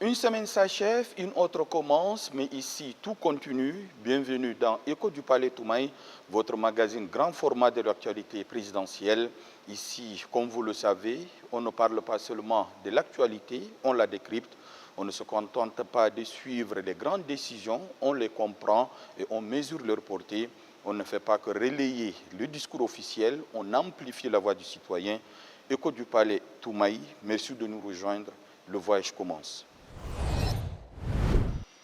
Une semaine s'achève, une autre commence, mais ici tout continue. Bienvenue dans Écho du Palais Toumaï, votre magazine grand format de l'actualité présidentielle. Ici, comme vous le savez, on ne parle pas seulement de l'actualité, on la décrypte. On ne se contente pas de suivre les grandes décisions, on les comprend et on mesure leur portée. On ne fait pas que relayer le discours officiel, on amplifie la voix du citoyen. Écho du Palais Toumaï, merci de nous rejoindre, le voyage commence.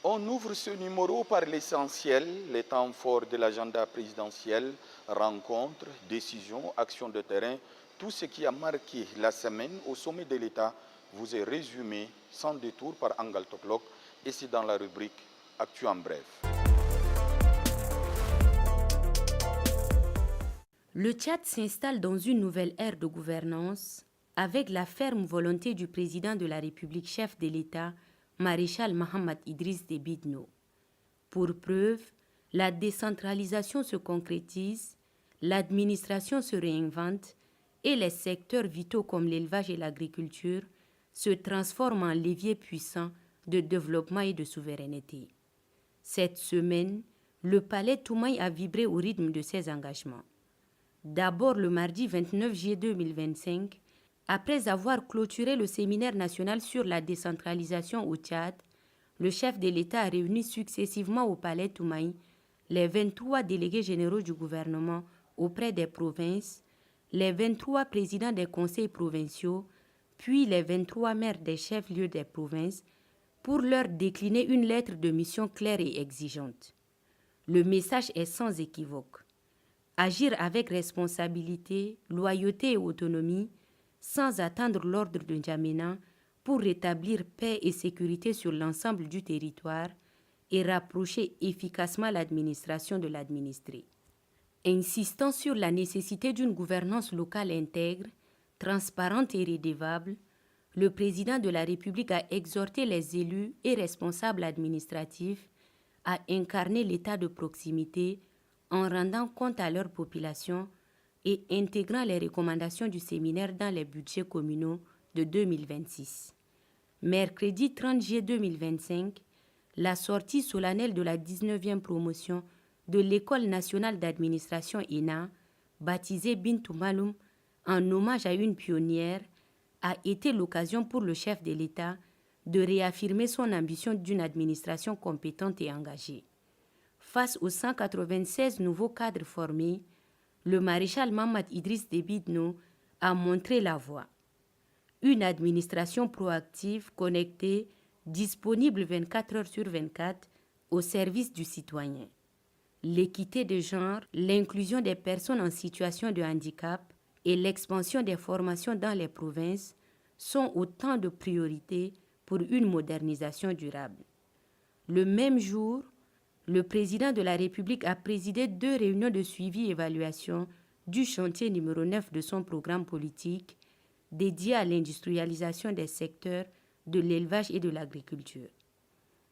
On ouvre ce numéro par l'essentiel, les temps forts de l'agenda présidentiel, rencontres, décisions, actions de terrain. Tout ce qui a marqué la semaine au sommet de l'État vous est résumé sans détour par Angal Toklok et c'est dans la rubrique Actu en bref. Le Tchad s'installe dans une nouvelle ère de gouvernance avec la ferme volonté du président de la République, chef de l'État, Maréchal Mohamed Idriss Déby Itno. Pour preuve, la décentralisation se concrétise, l'administration se réinvente et les secteurs vitaux comme l'élevage et l'agriculture se transforment en levier puissant de développement et de souveraineté. Cette semaine, le palais Toumaï a vibré au rythme de ses engagements. D'abord le mardi 29 juillet 2025, après avoir clôturé le séminaire national sur la décentralisation au Tchad, le chef de l'État a réuni successivement au palais Toumaï les 23 délégués généraux du gouvernement auprès des provinces, les 23 présidents des conseils provinciaux, puis les 23 maires des chefs-lieux des provinces pour leur décliner une lettre de mission claire et exigeante. Le message est sans équivoque. Agir avec responsabilité, loyauté et autonomie, sans attendre l'ordre de N'Djamena pour rétablir paix et sécurité sur l'ensemble du territoire et rapprocher efficacement l'administration de l'administré. Insistant sur la nécessité d'une gouvernance locale intègre, transparente et redevable, le président de la République a exhorté les élus et responsables administratifs à incarner l'état de proximité en rendant compte à leur population et intégrant les recommandations du séminaire dans les budgets communaux de 2026. Mercredi 30 juillet 2025, la sortie solennelle de la 19e promotion de l'École nationale d'administration ENA, baptisée Bintou Maloum en hommage à une pionnière, a été l'occasion pour le chef de l'État de réaffirmer son ambition d'une administration compétente et engagée. Face aux 196 nouveaux cadres formés, le maréchal Mohamed Idriss Déby Itno a montré la voie. Une administration proactive, connectée, disponible 24 heures sur 24 au service du citoyen. L'équité de genre, l'inclusion des personnes en situation de handicap et l'expansion des formations dans les provinces sont autant de priorités pour une modernisation durable. Le même jour, le président de la République a présidé 2 réunions de suivi et évaluation du chantier numéro 9 de son programme politique dédié à l'industrialisation des secteurs de l'élevage et de l'agriculture.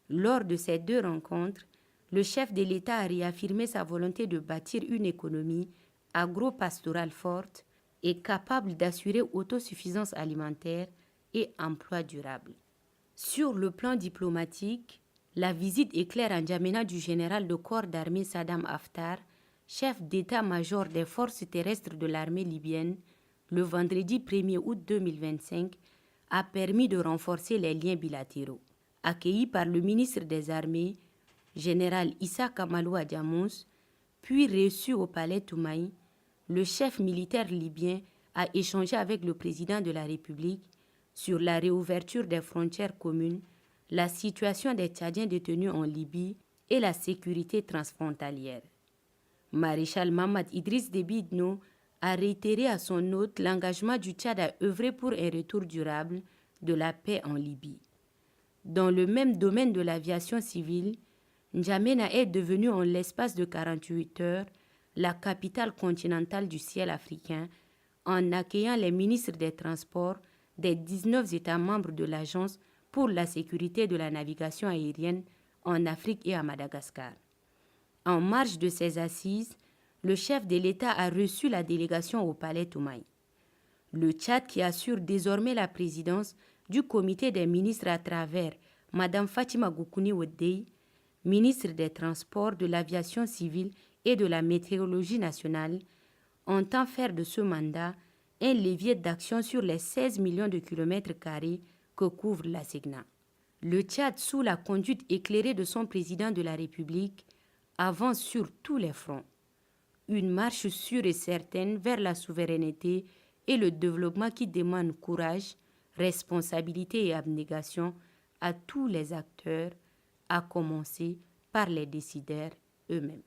Lors de ces 2 rencontres, le chef de l'État a réaffirmé sa volonté de bâtir une économie agro-pastorale forte et capable d'assurer autosuffisance alimentaire et emploi durable. Sur le plan diplomatique, la visite éclair à N'Djamena du général de corps d'armée Saddam Haftar, chef d'état-major des forces terrestres de l'armée libyenne, le vendredi 1er août 2025, a permis de renforcer les liens bilatéraux. Accueilli par le ministre des Armées, général Issa Kamalou Adjamous, puis reçu au palais Toumaï, le chef militaire libyen a échangé avec le président de la République sur la réouverture des frontières communes, la situation des Tchadiens détenus en Libye et la sécurité transfrontalière. Maréchal Mohamed Idriss Déby Itno a réitéré à son hôte l'engagement du Tchad à œuvrer pour un retour durable de la paix en Libye. Dans le même domaine de l'aviation civile, N'Djamena est devenue en l'espace de 48 heures la capitale continentale du ciel africain en accueillant les ministres des Transports des 19 États membres de l'Agence pour la sécurité de la navigation aérienne en Afrique et à Madagascar. En marge de ces assises, le chef de l'État a reçu la délégation au palais Toumaï. Le Tchad, qui assure désormais la présidence du comité des ministres à travers Madame Fatima Goukouni Oueddei, ministre des Transports, de l'Aviation civile et de la Météorologie nationale, entend faire de ce mandat un levier d'action sur les 16 millions de kilomètres carrés que couvre la SEGNA. Le Tchad, sous la conduite éclairée de son président de la République, avance sur tous les fronts. Une marche sûre et certaine vers la souveraineté et le développement qui demande courage, responsabilité et abnégation à tous les acteurs, à commencer par les décideurs eux-mêmes.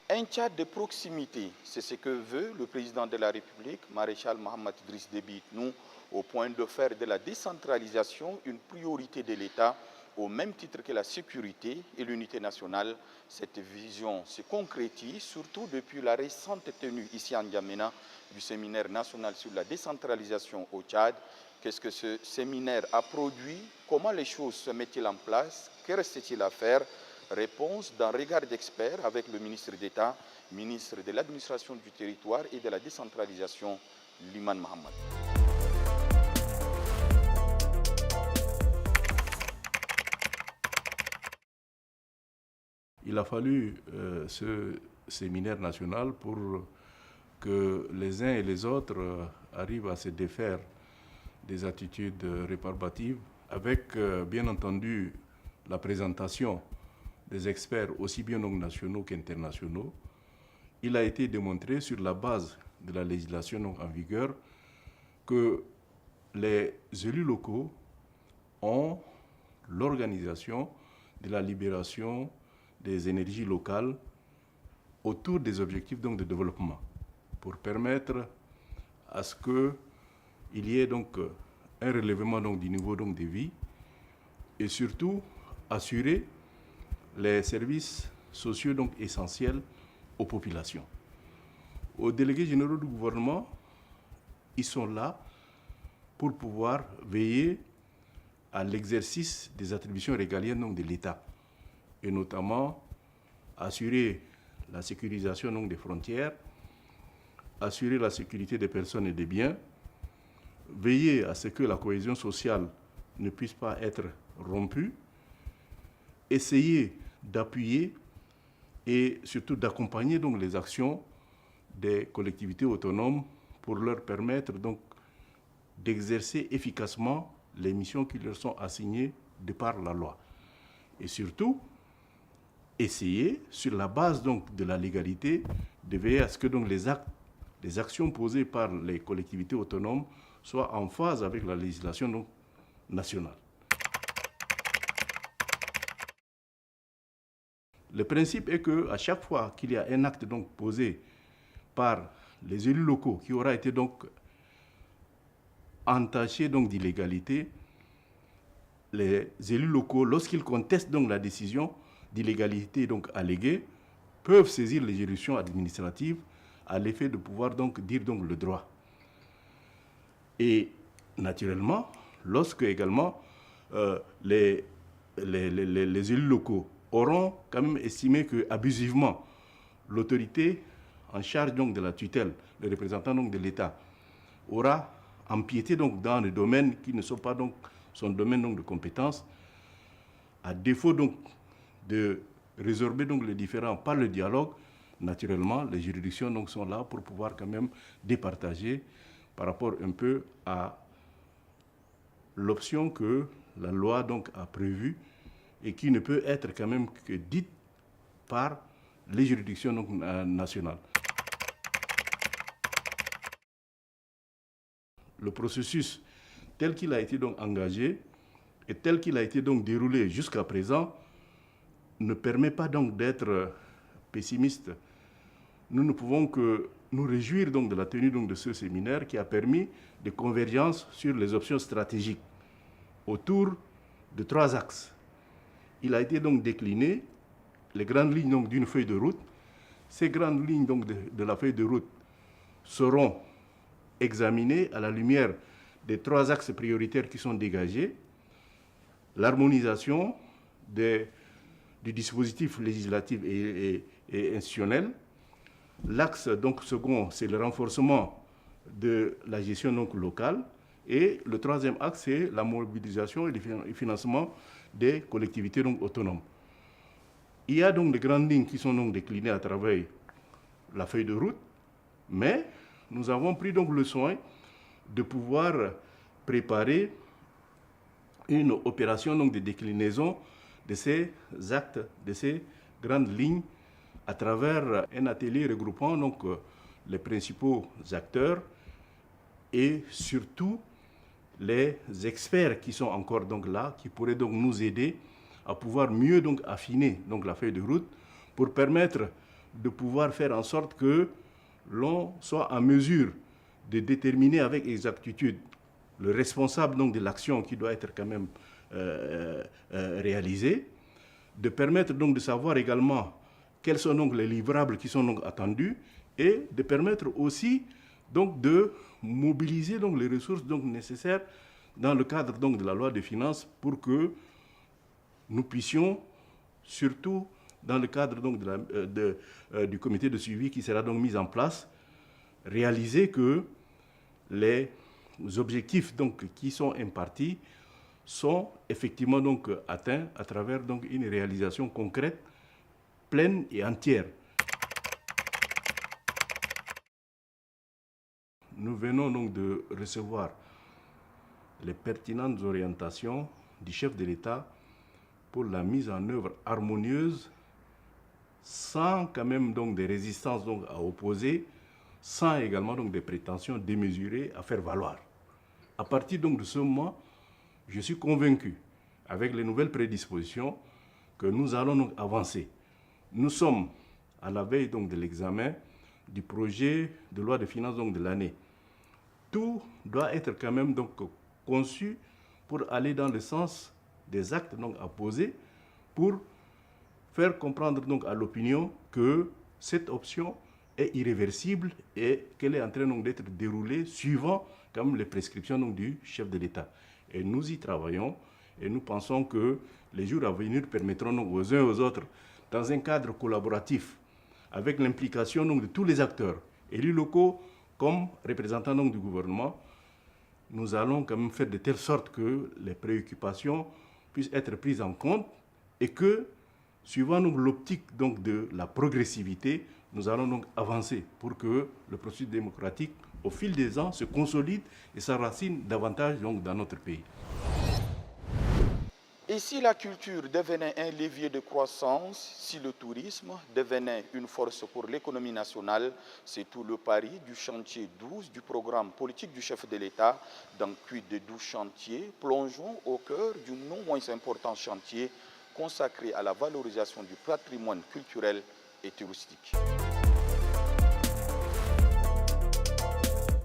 Un Tchad de proximité, c'est ce que veut le président de la République, maréchal Mohamed Idriss Déby Itno, au point de faire de la décentralisation une priorité de l'État, au même titre que la sécurité et l'unité nationale. Cette vision se concrétise surtout depuis la récente tenue ici en N'Djamena du séminaire national sur la décentralisation au Tchad. Qu'est-ce que ce séminaire a produit? Comment les choses se mettent-ils en place? Que reste-t-il à faire? Réponse d'un regard d'expert avec le ministre d'État, ministre de l'administration du territoire et de la décentralisation, Liman Mohamed. Il a fallu ce séminaire national pour que les uns et les autres arrivent à se défaire des attitudes réparbatives avec, bien entendu, la présentation des experts aussi bien nationaux qu'internationaux. Il a été démontré sur la base de la législation en vigueur que les élus locaux ont l'organisation de la libération des énergies locales autour des objectifs de développement pour permettre à ce qu'il y ait un relèvement du niveau de vie et surtout assurer les services sociaux essentiels aux populations. Aux délégués généraux du gouvernement, ils sont là pour pouvoir veiller à l'exercice des attributions régaliennes de l'État et notamment assurer la sécurisation des frontières, assurer la sécurité des personnes et des biens, veiller à ce que la cohésion sociale ne puisse pas être rompue, essayer d'appuyer et surtout d'accompagner les actions des collectivités autonomes pour leur permettre d'exercer efficacement les missions qui leur sont assignées de par la loi. Et surtout, essayer, sur la base de la légalité, de veiller à ce que les actions posées par les collectivités autonomes soient en phase avec la législation nationale. Le principe est qu'à chaque fois qu'il y a un acte posé par les élus locaux qui aura été entaché d'illégalité, les élus locaux, lorsqu'ils contestent la décision d'illégalité alléguée, peuvent saisir les juridictions administratives à l'effet de pouvoir dire le droit. Et naturellement, lorsque également les élus locaux auront quand même estimé que abusivement l'autorité en charge de la tutelle, le représentant de l'État, aura empiété dans des domaines qui ne sont pas son domaine de compétence, à défaut de résorber les différends par le dialogue, naturellement les juridictions sont là pour pouvoir quand même départager par rapport un peu à l'option que la loi a prévue et qui ne peut être quand même que dite par les juridictions nationales. Le processus tel qu'il a été engagé et tel qu'il a été déroulé jusqu'à présent ne permet pas d'être pessimiste. Nous ne pouvons que nous réjouir de la tenue de ce séminaire qui a permis des convergences sur les options stratégiques autour de 3 axes. Il a été décliné les grandes lignes d'une feuille de route. Ces grandes lignes de la feuille de route seront examinées à la lumière des 3 axes prioritaires qui sont dégagés. L'harmonisation du dispositif législatif et institutionnel. L'axe second, c'est le renforcement de la gestion locale. Et le troisième axe, c'est la mobilisation et le financement des collectivités donc, autonomes. Il y a donc des grandes lignes qui sont donc déclinées à travers la feuille de route, mais nous avons pris donc le soin de pouvoir préparer une opération donc, de déclinaison de ces actes, de ces grandes lignes à travers un atelier regroupant donc, les principaux acteurs et surtout les experts qui sont encore donc là, qui pourraient donc nous aider à pouvoir mieux donc affiner donc la feuille de route pour permettre de pouvoir faire en sorte que l'on soit en mesure de déterminer avec exactitude le responsable donc de l'action qui doit être quand même réalisée, de permettre donc de savoir également quels sont donc les livrables qui sont donc attendus et de permettre aussi donc de mobiliser donc les ressources donc nécessaires dans le cadre donc de la loi de finances pour que nous puissions, surtout dans le cadre donc du comité de suivi qui sera donc mis en place, réaliser que les objectifs donc qui sont impartis sont effectivement donc atteints à travers donc une réalisation concrète, pleine et entière. Nous venons donc de recevoir les pertinentes orientations du chef de l'État pour la mise en œuvre harmonieuse, sans quand même donc des résistances donc à opposer, sans également donc des prétentions démesurées à faire valoir. À partir donc de ce moment, je suis convaincu, avec les nouvelles prédispositions, que nous allons donc avancer. Nous sommes à la veille donc de l'examen du projet de loi de finances donc de l'année. Tout doit être quand même donc conçu pour aller dans le sens des actes donc à poser pour faire comprendre donc à l'opinion que cette option est irréversible et qu'elle est en train donc d'être déroulée suivant comme les prescriptions donc du chef de l'État. Et nous y travaillons et nous pensons que les jours à venir permettront donc aux uns et aux autres, dans un cadre collaboratif, avec l'implication donc de tous les acteurs, élus locaux comme représentants donc du gouvernement, nous allons quand même faire de telle sorte que les préoccupations puissent être prises en compte et que, suivant donc l'optique donc de la progressivité, nous allons donc avancer pour que le processus démocratique, au fil des ans, se consolide et s'enracine davantage donc dans notre pays. Et si la culture devenait un levier de croissance, si le tourisme devenait une force pour l'économie nationale, c'est tout le pari du chantier 12 du programme politique du chef de l'État. Dans plus de 12 chantiers, plongeons au cœur du non moins important chantier consacré à la valorisation du patrimoine culturel et touristique.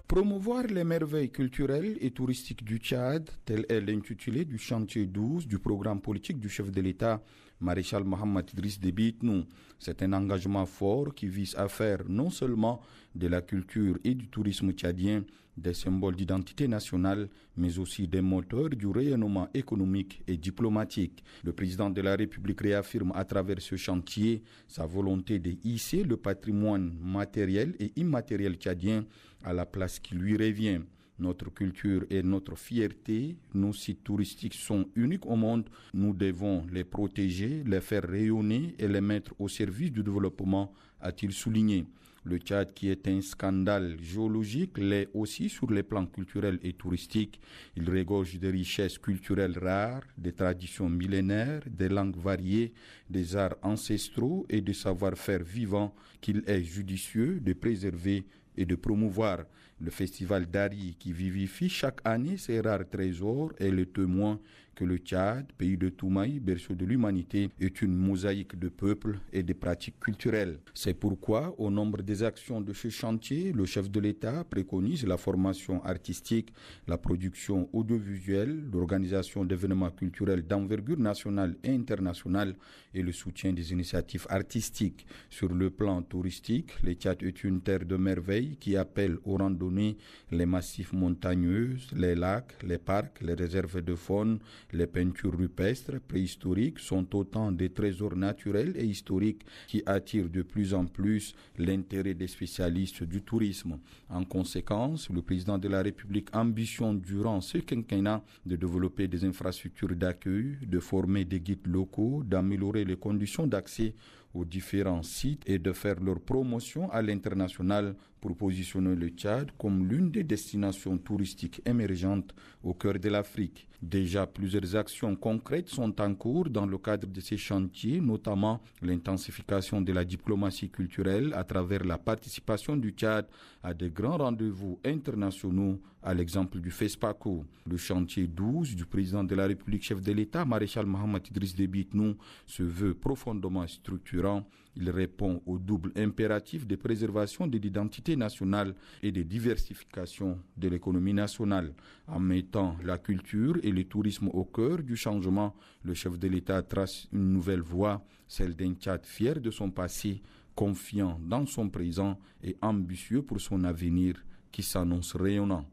Promouvoir les merveilles culturelles et touristiques du Tchad, tel est l'intitulé du chantier 12 du programme politique du chef de l'État, Maréchal Mohamed Idriss Déby Itno. C'est un engagement fort qui vise à faire non seulement de la culture et du tourisme tchadien des symboles d'identité nationale, mais aussi des moteurs du rayonnement économique et diplomatique. Le président de la République réaffirme à travers ce chantier sa volonté de hisser le patrimoine matériel et immatériel tchadien à la place qui lui revient. Notre culture et notre fierté, nos sites touristiques sont uniques au monde. Nous devons les protéger, les faire rayonner et les mettre au service du développement, a-t-il souligné. Le Tchad, qui est un scandale géologique, l'est aussi sur les plans culturels et touristiques. Il regorge de richesses culturelles rares, des traditions millénaires, des langues variées, des arts ancestraux et des savoir-faire vivants qu'il est judicieux de préserver et de promouvoir. Le festival d'Ari, qui vivifie chaque année ces rares trésors, est le témoin que le Tchad, pays de Toumaï, berceau de l'humanité, est une mosaïque de peuples et de pratiques culturelles. C'est pourquoi, au nombre des actions de ce chantier, le chef de l'État préconise la formation artistique, la production audiovisuelle, l'organisation d'événements culturels d'envergure nationale et internationale et le soutien des initiatives artistiques. Sur le plan touristique, le Tchad est une terre de merveilles qui appelle aux randonnées les massifs montagneux, les lacs, les parcs, les réserves de faune, Les peintures rupestres préhistoriques sont autant des trésors naturels et historiques qui attirent de plus en plus l'intérêt des spécialistes du tourisme. En conséquence, le président de la République ambitionne durant ce quinquennat de développer des infrastructures d'accueil, de former des guides locaux, d'améliorer les conditions d'accès aux différents sites et de faire leur promotion à l'international pour positionner le Tchad comme l'une des destinations touristiques émergentes au cœur de l'Afrique. Déjà, plusieurs actions concrètes sont en cours dans le cadre de ces chantiers, notamment l'intensification de la diplomatie culturelle à travers la participation du Tchad à de grands rendez-vous internationaux, à l'exemple du FESPACO. Le chantier 12 du président de la République, chef de l'État, Maréchal Mohamed Idriss Déby Itno, se veut profondément structurant. Il répond au double impératif de préservation de l'identité nationale et de diversification de l'économie nationale. En mettant la culture et le tourisme au cœur du changement, le chef de l'État trace une nouvelle voie, celle d'un Tchad fier de son passé, confiant dans son présent et ambitieux pour son avenir qui s'annonce rayonnant.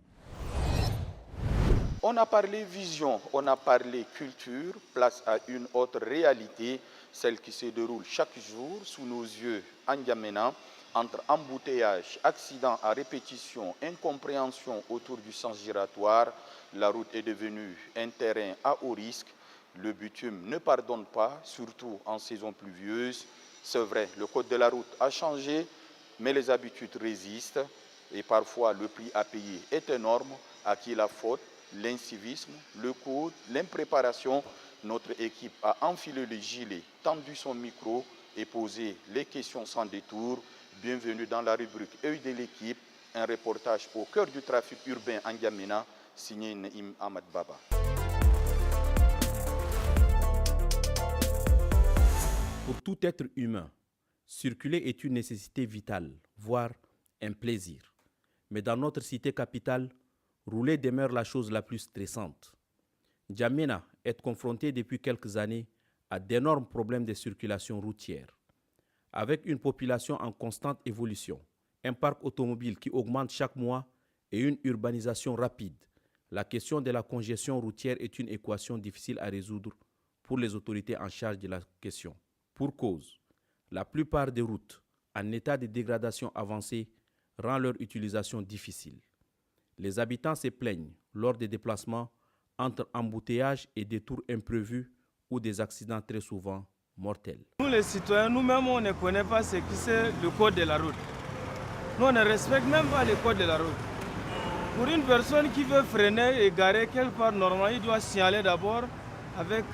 On a parlé vision, on a parlé culture, place à une autre réalité, celle qui se déroule chaque jour sous nos yeux en N'Djamena, entre embouteillages, accidents à répétition, incompréhension autour du sens giratoire. La route est devenue un terrain à haut risque. Le bitume ne pardonne pas, surtout en saison pluvieuse. C'est vrai, le code de la route a changé, mais les habitudes résistent. Et parfois, le prix à payer est énorme. À qui la faute? L'incivisme, le code, l'impréparation. Notre équipe a enfilé le gilet, tendu son micro et posé les questions sans détour. Bienvenue dans la rubrique Œil de l'équipe, un reportage au cœur du trafic urbain en N'Djamena, signé Naïm Ahmad Baba. Pour tout être humain, circuler est une nécessité vitale, voire un plaisir. Mais dans notre cité capitale, rouler demeure la chose la plus stressante. N'Djamena est confronté depuis quelques années à d'énormes problèmes de circulation routière. Avec une population en constante évolution, un parc automobile qui augmente chaque mois et une urbanisation rapide, la question de la congestion routière est une équation difficile à résoudre pour les autorités en charge de la question. Pour cause, la plupart des routes en état de dégradation avancée rend leur utilisation difficile. Les habitants se plaignent lors des déplacements entre embouteillages et détours imprévus ou des accidents très souvent mortels. Nous les citoyens, nous-mêmes, on ne connaît pas ce que c'est le code de la route. Nous, on ne respecte même pas le code de la route. Pour une personne qui veut freiner et garer quelque part, normalement, il doit signaler d'abord avec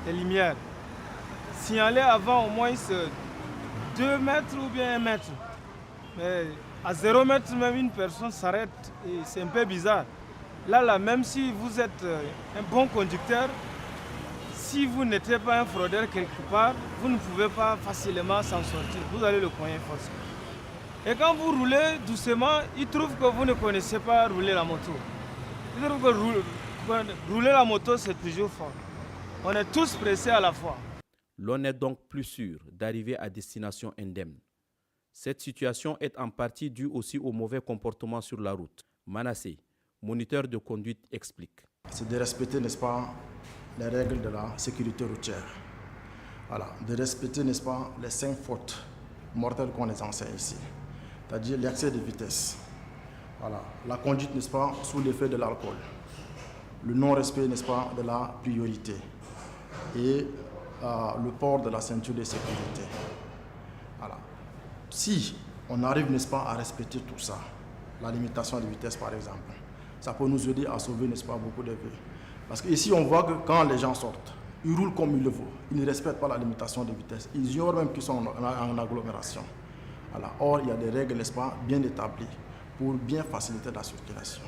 les lumières. Signaler avant au moins 2 mètres ou bien 1 mètre. Mais à 0 mètre, même une personne s'arrête et c'est un peu bizarre. Là, même si vous êtes un bon conducteur, si vous n'êtes pas un fraudeur quelque part, vous ne pouvez pas facilement s'en sortir. Vous allez le cogner forcément. Et quand vous roulez doucement, il trouve que vous ne connaissez pas rouler la moto. Il trouve que rouler la moto, c'est toujours fort. On est tous pressés à la fois. L'on est donc plus sûr d'arriver à destination indemne. Cette situation est en partie due aussi au mauvais comportement sur la route. Manassé, moniteur de conduite, explique. C'est de respecter, n'est-ce pas, les règles de la sécurité routière. Voilà, de respecter, n'est-ce pas, les 5 fautes mortelles qu'on les enseigne ici. C'est-à-dire l'excès de vitesse. Voilà, la conduite, n'est-ce pas, sous l'effet de l'alcool. Le non-respect, n'est-ce pas, de la priorité. Et le port de la ceinture de sécurité. Voilà. Si on arrive, n'est-ce pas, à respecter tout ça, la limitation de vitesse par exemple, ça peut nous aider à sauver, n'est-ce pas, beaucoup de vies. Parce qu'ici, on voit que quand les gens sortent, ils roulent comme il le faut. Ils ne respectent pas la limitation de vitesse. Ils ignorent même qu'ils sont en agglomération. Voilà. Or, il y a des règles, n'est-ce pas, bien établies pour bien faciliter la circulation.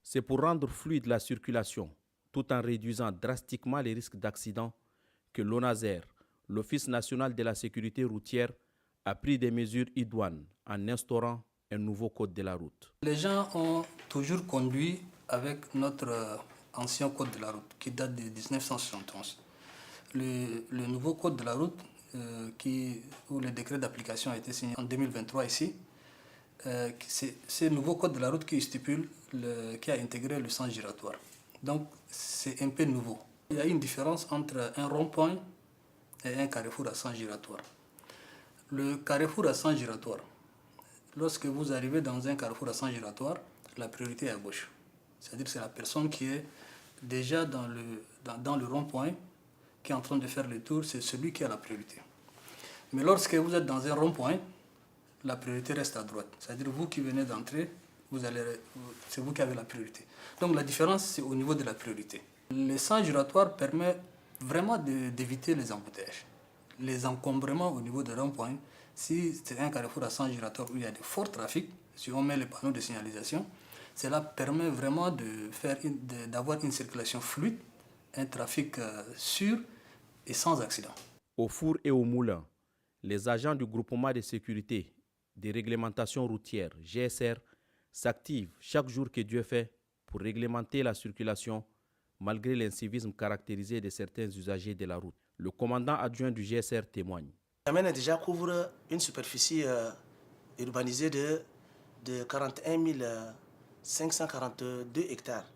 C'est pour rendre fluide la circulation, tout en réduisant drastiquement les risques d'accident, que l'ONASER, l'Office national de la sécurité routière, a pris des mesures idoines en instaurant un nouveau code de la route. Les gens ont toujours conduit avec notre ancien code de la route qui date de 1971. Le nouveau code de la route, où le décret d'application a été signé en 2023 ici, c'est ce nouveau code de la route qui stipule, qui a intégré le sens giratoire. Donc c'est un peu nouveau. Il y a une différence entre un rond-point et un carrefour à sens giratoire. Le carrefour à sens giratoire, lorsque vous arrivez dans un carrefour à sens giratoire, la priorité est à gauche. C'est-à-dire que c'est la personne qui est déjà dans le rond-point, qui est en train de faire le tour, c'est celui qui a la priorité. Mais lorsque vous êtes dans un rond-point, la priorité reste à droite. C'est-à-dire vous qui venez d'entrer, c'est vous qui avez la priorité. Donc la différence, c'est au niveau de la priorité. Le sens giratoire permet vraiment d'éviter les embouteillages. Les encombrements au niveau des ronds-points, si c'est un carrefour à sens giratoire où il y a de forts trafics, si on met les panneaux de signalisation, cela permet vraiment d'avoir une circulation fluide, un trafic sûr et sans accident. Au four et au moulin, les agents du groupement de sécurité des réglementations routières, GSR, s'activent chaque jour que Dieu fait pour réglementer la circulation malgré l'incivisme caractérisé de certains usagers de la route. Le commandant adjoint du GSR témoigne. N'Djamena déjà couvre une superficie urbanisée de 41 542 hectares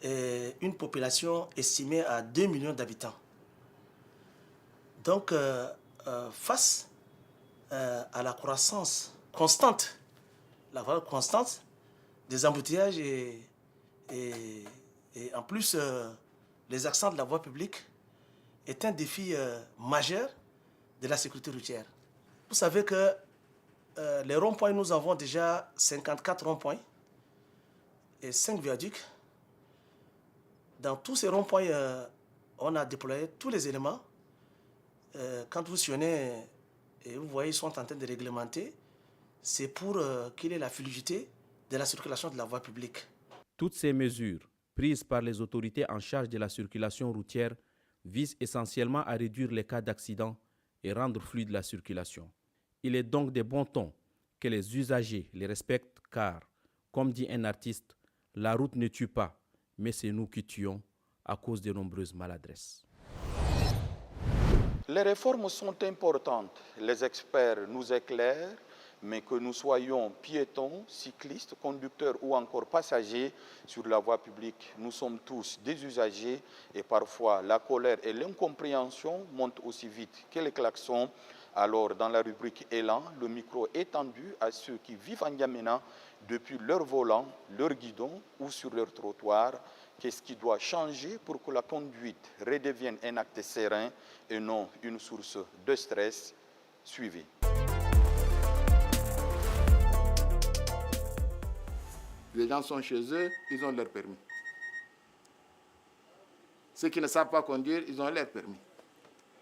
et une population estimée à 2 millions d'habitants. Donc, face à la croissance constante, des embouteillages et en plus les accidents de la voie publique est un défi majeur de la sécurité routière. Vous savez que les ronds-points, nous avons déjà 54 ronds-points et 5 viaducs. Dans tous ces ronds-points, on a déployé tous les éléments. Quand vous sillonnez et vous voyez, ils sont en train de réglementer, c'est pour qu'il y ait la fluidité de la circulation de la voie publique. Toutes ces mesures prises par les autorités en charge de la circulation routière visent essentiellement à réduire les cas d'accident et rendre fluide la circulation. Il est donc de bon ton que les usagers les respectent car, comme dit un artiste, la route ne tue pas, mais c'est nous qui tuons à cause de nombreuses maladresses. Les réformes sont importantes. Les experts nous éclairent, mais que nous soyons piétons, cyclistes, conducteurs ou encore passagers sur la voie publique, nous sommes tous des usagers et parfois la colère et l'incompréhension montent aussi vite que les klaxons. Alors, dans la rubrique Élan, le micro est tendu à ceux qui vivent en N'Djamena depuis leur volant, leur guidon ou sur leur trottoir. Qu'est-ce qui doit changer pour que la conduite redevienne un acte serein et non une source de stress? Suivez. Les gens sont chez eux, ils ont leur permis. Ceux qui ne savent pas conduire, ils ont leur permis.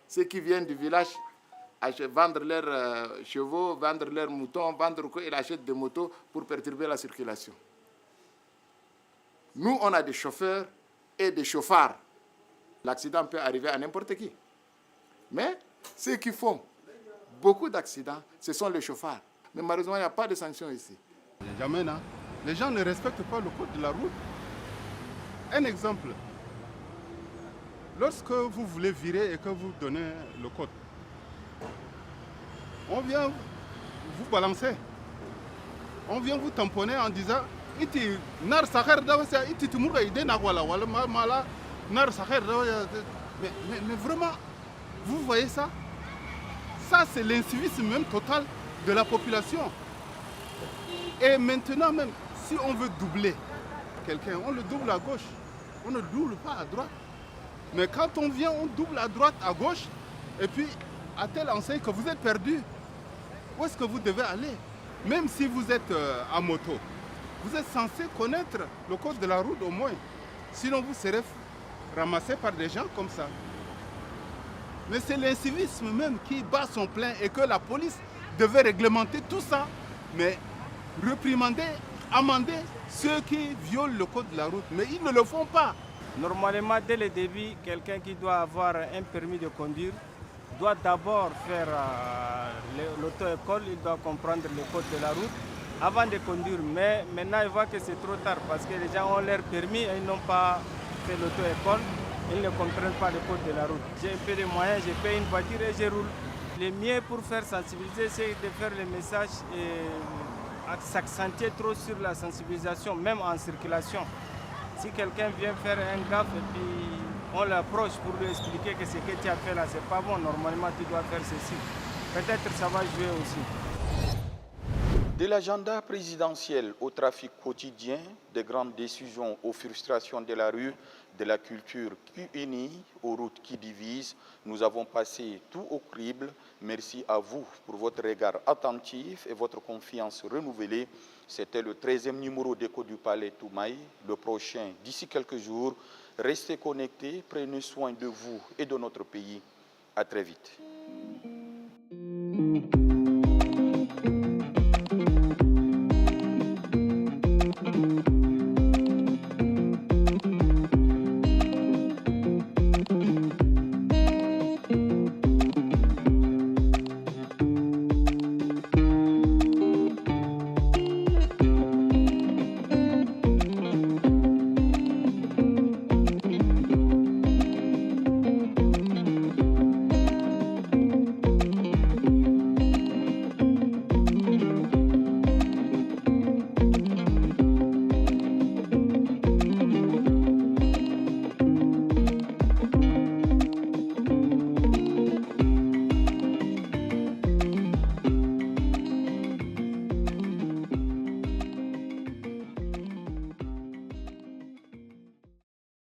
Ceux qui viennent du village vendre leurs chevaux, vendre leurs moutons, vendre quoi, ils achètent des motos pour perturber la circulation. Nous, on a des chauffeurs et des chauffards. L'accident peut arriver à n'importe qui. Mais ceux qui font beaucoup d'accidents, ce sont les chauffards. Mais malheureusement, il n'y a pas de sanctions ici. N'Djamena, les gens ne respectent pas le code de la route. Un exemple, lorsque vous voulez virer et que vous donnez le code, on vient vous balancer. On vient vous tamponner en disant iti nar sakher dawasa iti tumurga ide nakwala wala mala nar sakher dawasa. Mais vraiment, vous voyez ça? Ça, c'est l'incivisme même total de la population. Et maintenant même, si on veut doubler quelqu'un, on le double à gauche. On ne double pas à droite. Mais quand on vient, on double à droite, à gauche, et puis à telle enseigne que vous êtes perdu. Où est-ce que vous devez aller? Même si vous êtes à moto, vous êtes censé connaître le code de la route au moins. Sinon, vous serez ramassé par des gens comme ça. Mais c'est l'incivisme même qui bat son plein et que la police devait réglementer tout ça, mais réprimander, amender ceux qui violent le code de la route. Mais ils ne le font pas. Normalement, dès le début, quelqu'un qui doit avoir un permis de conduire doit d'abord faire l'auto-école, il doit comprendre le code de la route avant de conduire. Mais maintenant, il voit que c'est trop tard parce que les gens ont leur permis et ils n'ont pas fait l'auto-école. Ils ne comprennent pas le code de la route. J'ai un peu de moyens, j'ai payé une voiture et je roule. Le mieux pour faire sensibiliser, c'est de faire les messages et s'accentuer trop sur la sensibilisation, même en circulation. Si quelqu'un vient faire un gaffe et puis on l'approche pour lui expliquer que ce que tu as fait là, c'est pas bon, normalement tu dois faire ceci. Peut-être ça va jouer aussi. De l'agenda présidentiel au trafic quotidien, des grandes décisions aux frustrations de la rue, de la culture qui unit aux routes qui divisent, nous avons passé tout au crible. Merci à vous pour votre regard attentif et votre confiance renouvelée. C'était le 13e numéro d'Écho du Palais Toumaï. Le prochain, d'ici quelques jours, restez connectés, prenez soin de vous et de notre pays. À très vite.